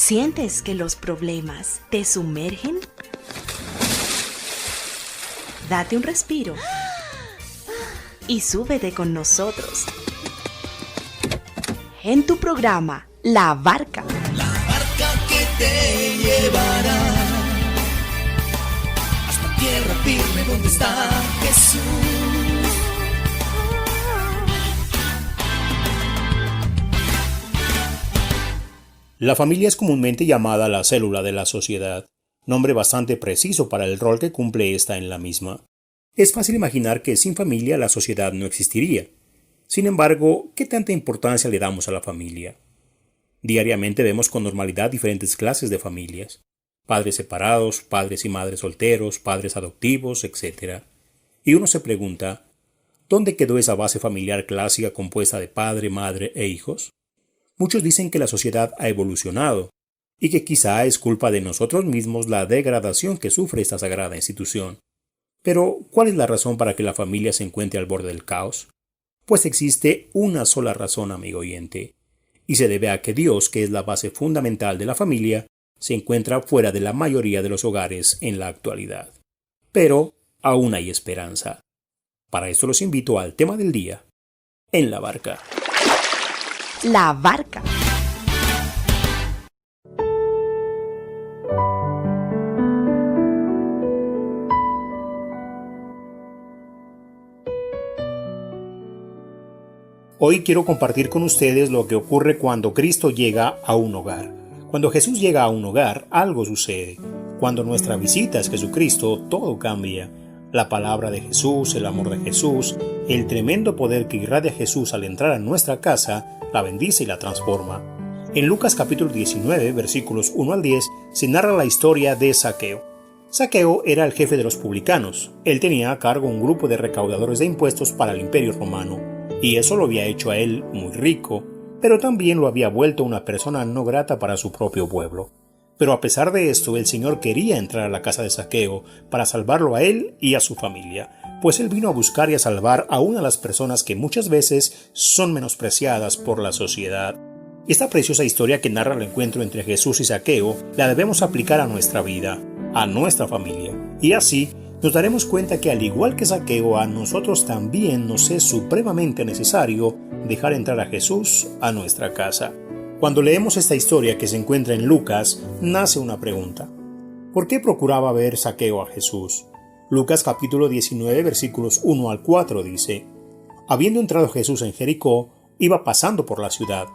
¿Sientes que los problemas te sumergen? Date un respiro y súbete con nosotros en tu programa La Barca. La barca que te llevará hasta tierra firme donde está Jesús. La familia es comúnmente llamada la célula de la sociedad, nombre bastante preciso para el rol que cumple esta en la misma. Es fácil imaginar que sin familia la sociedad no existiría. Sin embargo, ¿qué tanta importancia le damos a la familia? Diariamente vemos con normalidad diferentes clases de familias. Padres separados, padres y madres solteros, padres adoptivos, etc. Y uno se pregunta, ¿dónde quedó esa base familiar clásica compuesta de padre, madre e hijos? Muchos dicen que la sociedad ha evolucionado y que quizá es culpa de nosotros mismos la degradación que sufre esta sagrada institución. Pero, ¿cuál es la razón para que la familia se encuentre al borde del caos? Pues existe una sola razón, amigo oyente, y se debe a que Dios, que es la base fundamental de la familia, se encuentra fuera de la mayoría de los hogares en la actualidad. Pero aún hay esperanza. Para esto los invito al tema del día, en la barca. La Barca. Hoy quiero compartir con ustedes lo que ocurre cuando Cristo llega a un hogar. Cuando Jesús llega a un hogar, algo sucede. Cuando nuestra visita es Jesucristo, todo cambia. La palabra de Jesús, el amor de Jesús, el tremendo poder que irradia Jesús al entrar a nuestra casa, la bendice y la transforma. En Lucas capítulo 19, versículos 1 al 10, se narra la historia de Zaqueo. Zaqueo era el jefe de los publicanos. Él tenía a cargo un grupo de recaudadores de impuestos para el Imperio Romano, y eso lo había hecho a él muy rico, pero también lo había vuelto una persona no grata para su propio pueblo. Pero a pesar de esto, el Señor quería entrar a la casa de Zaqueo para salvarlo a él y a su familia, pues él vino a buscar y a salvar a una de las personas que muchas veces son menospreciadas por la sociedad. Esta preciosa historia que narra el encuentro entre Jesús y Zaqueo la debemos aplicar a nuestra vida, a nuestra familia, y así nos daremos cuenta que al igual que Zaqueo, a nosotros también nos es supremamente necesario dejar entrar a Jesús a nuestra casa. Cuando leemos esta historia que se encuentra en Lucas, nace una pregunta. ¿Por qué procuraba ver Zaqueo a Jesús? Lucas capítulo 19 versículos 1 al 4 dice: Habiendo entrado Jesús en Jericó, iba pasando por la ciudad.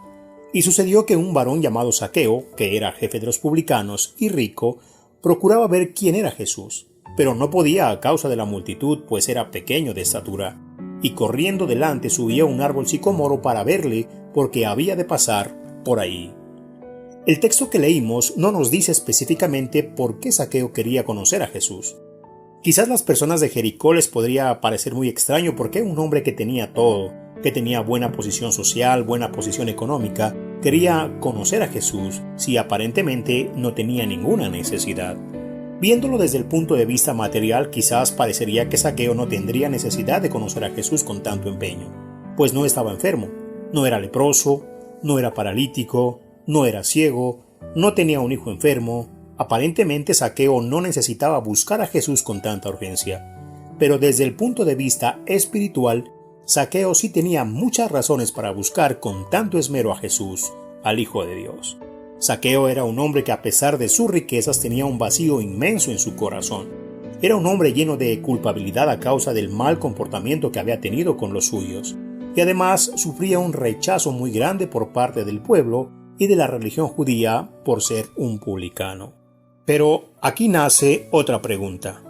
Y sucedió que un varón llamado Zaqueo, que era jefe de los publicanos y rico, procuraba ver quién era Jesús, pero no podía a causa de la multitud, pues era pequeño de estatura. Y corriendo delante subía a un árbol sicomoro para verle, porque había de pasar por ahí. El texto que leímos no nos dice específicamente por qué Zaqueo quería conocer a Jesús. Quizás las personas de Jericó les podría parecer muy extraño porque un hombre que tenía todo, que tenía buena posición social, buena posición económica, quería conocer a Jesús si aparentemente no tenía ninguna necesidad. Viéndolo desde el punto de vista material, quizás parecería que Zaqueo no tendría necesidad de conocer a Jesús con tanto empeño, pues no estaba enfermo, no era leproso, no era paralítico, no era ciego, no tenía un hijo enfermo. Aparentemente Zaqueo no necesitaba buscar a Jesús con tanta urgencia. Pero desde el punto de vista espiritual, Zaqueo sí tenía muchas razones para buscar con tanto esmero a Jesús, al Hijo de Dios. Zaqueo era un hombre que a pesar de sus riquezas tenía un vacío inmenso en su corazón. Era un hombre lleno de culpabilidad a causa del mal comportamiento que había tenido con los suyos. Y además sufría un rechazo muy grande por parte del pueblo y de la religión judía por ser un publicano. Pero aquí nace otra pregunta.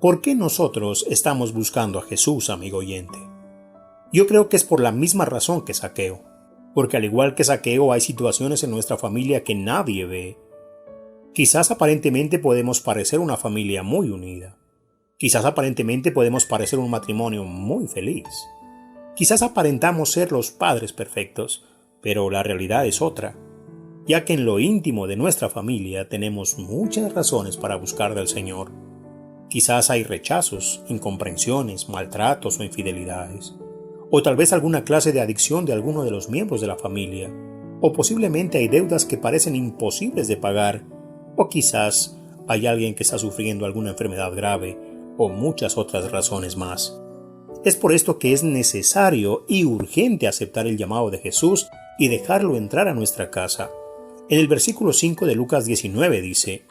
¿Por qué nosotros estamos buscando a Jesús, amigo oyente? Yo creo que es por la misma razón que Zaqueo, porque al igual que Zaqueo hay situaciones en nuestra familia que nadie ve. Quizás aparentemente podemos parecer una familia muy unida. Quizás aparentemente podemos parecer un matrimonio muy feliz. Quizás aparentamos ser los padres perfectos, pero la realidad es otra, ya que en lo íntimo de nuestra familia tenemos muchas razones para buscar del Señor. Quizás hay rechazos, incomprensiones, maltratos o infidelidades, o tal vez alguna clase de adicción de alguno de los miembros de la familia, o posiblemente hay deudas que parecen imposibles de pagar, o quizás hay alguien que está sufriendo alguna enfermedad grave, o muchas otras razones más. Es por esto que es necesario y urgente aceptar el llamado de Jesús y dejarlo entrar a nuestra casa. En el versículo 5 de Lucas 19 dice: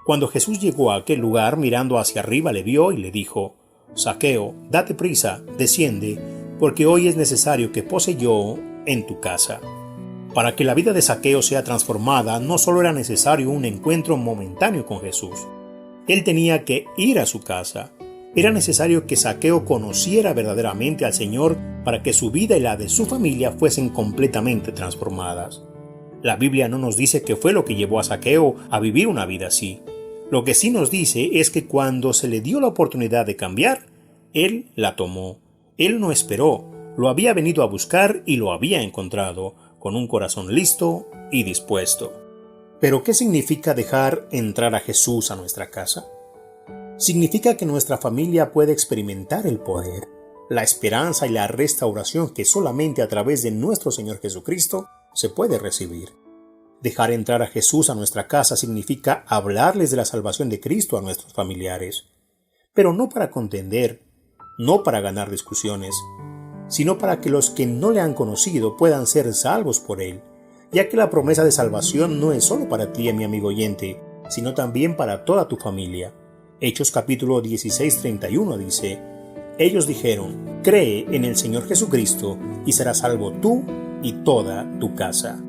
Cuando Jesús llegó a aquel lugar, mirando hacia arriba le vio y le dijo: Zaqueo, date prisa, desciende, porque hoy es necesario que pose yo en tu casa. Para que la vida de Zaqueo sea transformada, no solo era necesario un encuentro momentáneo con Jesús. Él tenía que ir a su casa. Era necesario que Zaqueo conociera verdaderamente al Señor para que su vida y la de su familia fuesen completamente transformadas. La Biblia no nos dice qué fue lo que llevó a Zaqueo a vivir una vida así. Lo que sí nos dice es que cuando se le dio la oportunidad de cambiar, él la tomó. Él no esperó, lo había venido a buscar y lo había encontrado, con un corazón listo y dispuesto. ¿Pero qué significa dejar entrar a Jesús a nuestra casa? Significa que nuestra familia puede experimentar el poder, la esperanza y la restauración que solamente a través de nuestro Señor Jesucristo se puede recibir. Dejar entrar a Jesús a nuestra casa significa hablarles de la salvación de Cristo a nuestros familiares, pero no para contender, no para ganar discusiones, sino para que los que no le han conocido puedan ser salvos por Él, ya que la promesa de salvación no es solo para ti, mi amigo oyente, sino también para toda tu familia. Hechos capítulo 16:31 dice: Ellos dijeron: cree en el Señor Jesucristo y serás salvo tú y toda tu casa.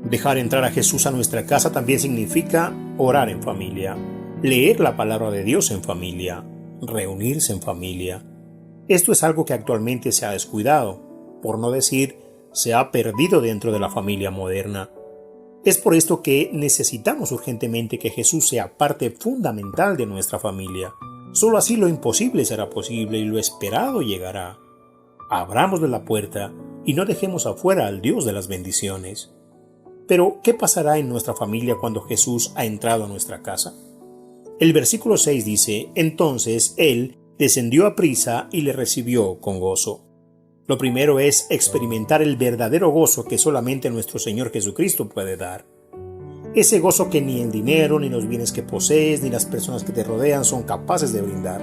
Dejar entrar a Jesús a nuestra casa también significa orar en familia, leer la palabra de Dios en familia, reunirse en familia. Esto es algo que actualmente se ha descuidado, por no decir se ha perdido dentro de la familia moderna. Es por esto que necesitamos urgentemente que Jesús sea parte fundamental de nuestra familia. Solo así lo imposible será posible y lo esperado llegará. Abrámosle la puerta y no dejemos afuera al Dios de las bendiciones. Pero, ¿qué pasará en nuestra familia cuando Jesús ha entrado a nuestra casa? El versículo 6 dice: Entonces Él descendió a prisa y le recibió con gozo. Lo primero es experimentar el verdadero gozo que solamente nuestro Señor Jesucristo puede dar. Ese gozo que ni el dinero, ni los bienes que posees, ni las personas que te rodean son capaces de brindar.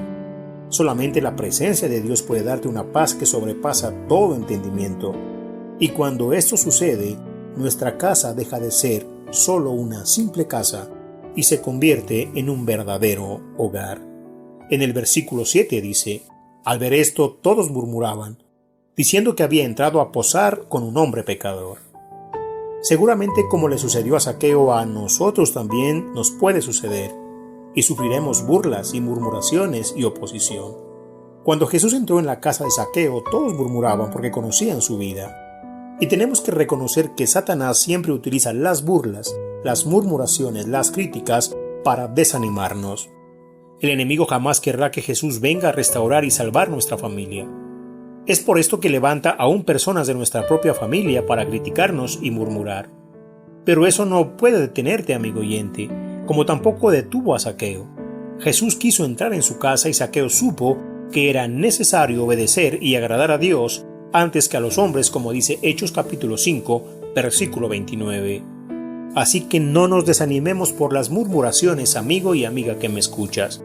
Solamente la presencia de Dios puede darte una paz que sobrepasa todo entendimiento. Y cuando esto sucede, nuestra casa deja de ser solo una simple casa y se convierte en un verdadero hogar. En el versículo 7 dice: Al ver esto todos murmuraban, diciendo que había entrado a posar con un hombre pecador. Seguramente, como le sucedió a Zaqueo, a nosotros también nos puede suceder, y sufriremos burlas y murmuraciones y oposición. Cuando Jesús entró en la casa de Zaqueo, todos murmuraban porque conocían su vida. Y tenemos que reconocer que Satanás siempre utiliza las burlas, las murmuraciones, las críticas para desanimarnos. El enemigo jamás querrá que Jesús venga a restaurar y salvar nuestra familia. Es por esto que levanta aún personas de nuestra propia familia para criticarnos y murmurar. Pero eso no puede detenerte, amigo oyente, como tampoco detuvo a Zaqueo. Jesús quiso entrar en su casa y Zaqueo supo que era necesario obedecer y agradar a Dios antes que a los hombres, como dice Hechos capítulo 5, versículo 29. Así que no nos desanimemos por las murmuraciones, amigo y amiga que me escuchas,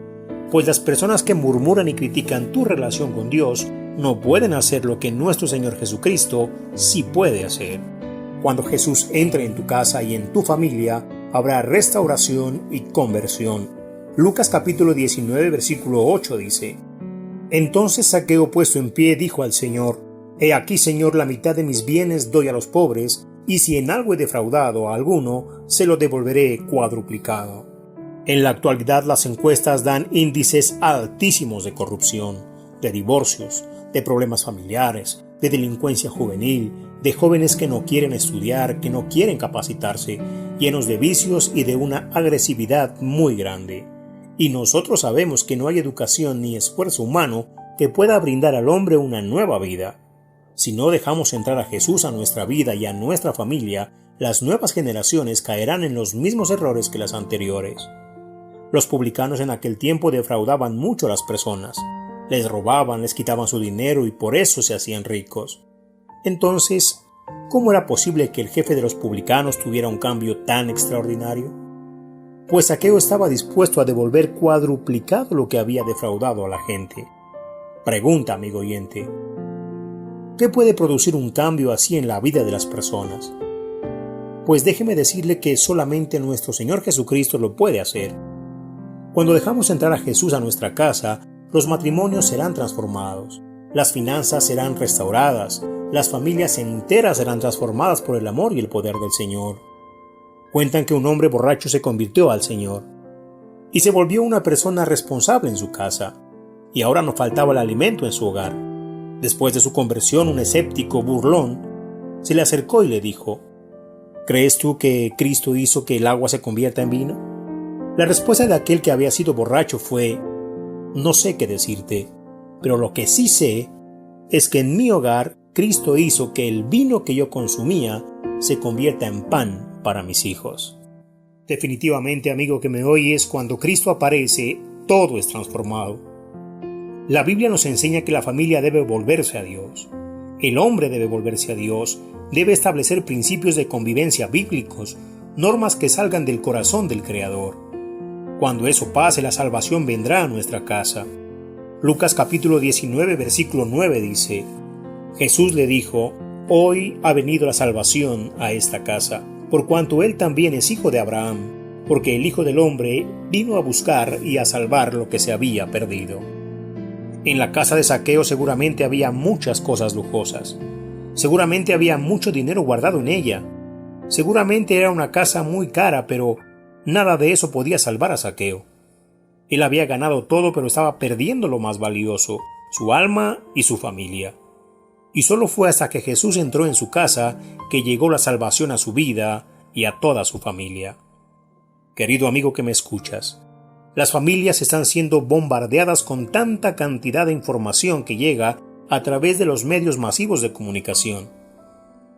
pues las personas que murmuran y critican tu relación con Dios no pueden hacer lo que nuestro Señor Jesucristo sí puede hacer. Cuando Jesús entre en tu casa y en tu familia, habrá restauración y conversión. Lucas capítulo 19, versículo 8 dice: Entonces Zaqueo, puesto en pie, dijo al Señor: He aquí, Señor, la mitad de mis bienes doy a los pobres, y si en algo he defraudado a alguno, se lo devolveré cuadruplicado. En la actualidad las encuestas dan índices altísimos de corrupción, de divorcios, de problemas familiares, de delincuencia juvenil, de jóvenes que no quieren estudiar, que no quieren capacitarse, llenos de vicios y de una agresividad muy grande. Y nosotros sabemos que no hay educación ni esfuerzo humano que pueda brindar al hombre una nueva vida. Si no dejamos entrar a Jesús a nuestra vida y a nuestra familia, las nuevas generaciones caerán en los mismos errores que las anteriores. Los publicanos en aquel tiempo defraudaban mucho a las personas, les robaban, les quitaban su dinero y por eso se hacían ricos. Entonces, ¿Cómo era posible que el jefe de los publicanos tuviera un cambio tan extraordinario? Pues Zaqueo estaba dispuesto a devolver cuadruplicado lo que había defraudado a la gente. Pregunta, amigo oyente, ¿qué puede producir un cambio así en la vida de las personas? Pues déjeme decirle que solamente nuestro Señor Jesucristo lo puede hacer. Cuando dejamos entrar a Jesús a nuestra casa, los matrimonios serán transformados, las finanzas serán restauradas, las familias enteras serán transformadas por el amor y el poder del Señor. Cuentan que un hombre borracho se convirtió al Señor y se volvió una persona responsable en su casa, y ahora no faltaba el alimento en su hogar. Después de su conversión, un escéptico burlón se le acercó y le dijo: ¿crees tú que Cristo hizo que el agua se convierta en vino? La respuesta de aquel que había sido borracho fue: no sé qué decirte, pero lo que sí sé es que en mi hogar Cristo hizo que el vino que yo consumía se convierta en pan para mis hijos. Definitivamente, amigo que me oyes, cuando Cristo aparece, todo es transformado. La Biblia nos enseña que la familia debe volverse a Dios. El hombre debe volverse a Dios, debe establecer principios de convivencia bíblicos, normas que salgan del corazón del Creador. Cuando eso pase, la salvación vendrá a nuestra casa. Lucas capítulo 19, versículo 9 dice: Jesús le dijo: hoy ha venido la salvación a esta casa, por cuanto él también es hijo de Abraham, porque el Hijo del Hombre vino a buscar y a salvar lo que se había perdido. En la casa de Zaqueo seguramente había muchas cosas lujosas. Seguramente había mucho dinero guardado en ella. Seguramente era una casa muy cara, pero nada de eso podía salvar a Zaqueo. Él había ganado todo, pero estaba perdiendo lo más valioso, su alma y su familia. Y solo fue hasta que Jesús entró en su casa que llegó la salvación a su vida y a toda su familia. Querido amigo que me escuchas, las familias están siendo bombardeadas con tanta cantidad de información que llega a través de los medios masivos de comunicación.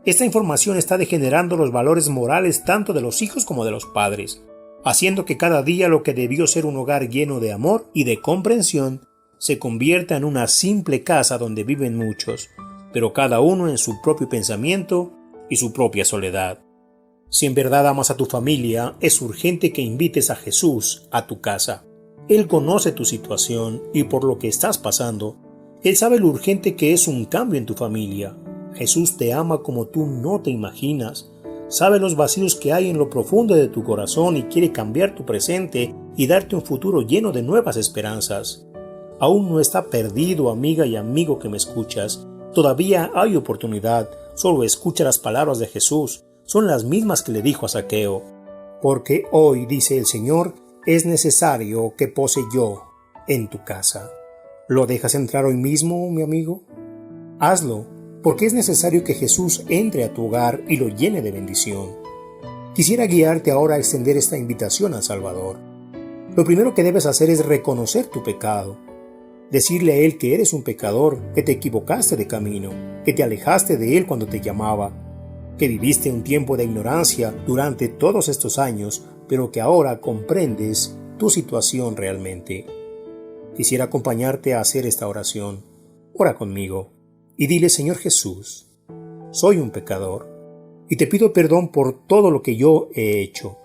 Esta información está degenerando los valores morales tanto de los hijos como de los padres, haciendo que cada día lo que debió ser un hogar lleno de amor y de comprensión se convierta en una simple casa donde viven muchos, pero cada uno en su propio pensamiento y su propia soledad. Si en verdad amas a tu familia, es urgente que invites a Jesús a tu casa. Él conoce tu situación y por lo que estás pasando. Él sabe lo urgente que es un cambio en tu familia. Jesús te ama como tú no te imaginas. Sabe los vacíos que hay en lo profundo de tu corazón y quiere cambiar tu presente y darte un futuro lleno de nuevas esperanzas. Aún no está perdido, amiga y amigo que me escuchas. Todavía hay oportunidad. Solo escucha las palabras de Jesús. Son las mismas que le dijo a Zaqueo. Porque hoy, dice el Señor, es necesario que pose yo en tu casa. ¿Lo dejas entrar hoy mismo, mi amigo? Hazlo, porque es necesario que Jesús entre a tu hogar y lo llene de bendición. Quisiera guiarte ahora a extender esta invitación al Salvador. Lo primero que debes hacer es reconocer tu pecado. Decirle a Él que eres un pecador, que te equivocaste de camino, que te alejaste de Él cuando te llamaba, que viviste un tiempo de ignorancia durante todos estos años, pero que ahora comprendes tu situación realmente. Quisiera acompañarte a hacer esta oración. Ora conmigo y dile: Señor Jesús, soy un pecador y te pido perdón por todo lo que yo he hecho.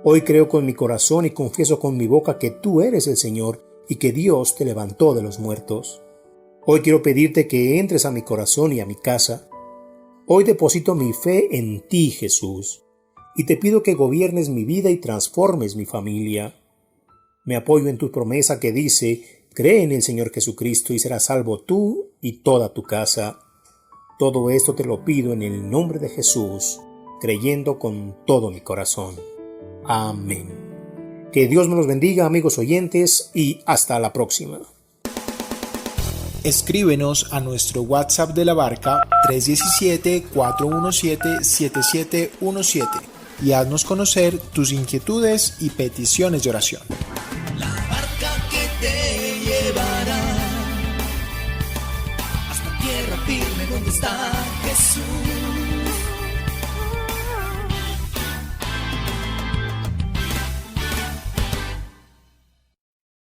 Hoy creo con mi corazón y confieso con mi boca que tú eres el Señor y que Dios te levantó de los muertos. Hoy quiero pedirte que entres a mi corazón y a mi casa. Hoy deposito mi fe en ti, Jesús, y te pido que gobiernes mi vida y transformes mi familia. Me apoyo en tu promesa que dice: cree en el Señor Jesucristo y serás salvo tú y toda tu casa. Todo esto te lo pido en el nombre de Jesús, creyendo con todo mi corazón. Amén. Que Dios me los bendiga, amigos oyentes, y hasta la próxima. Escríbenos a nuestro WhatsApp de la Barca 317-417-7717 y haznos conocer tus inquietudes y peticiones de oración. La barca que te llevará hasta tierra firme donde está Jesús.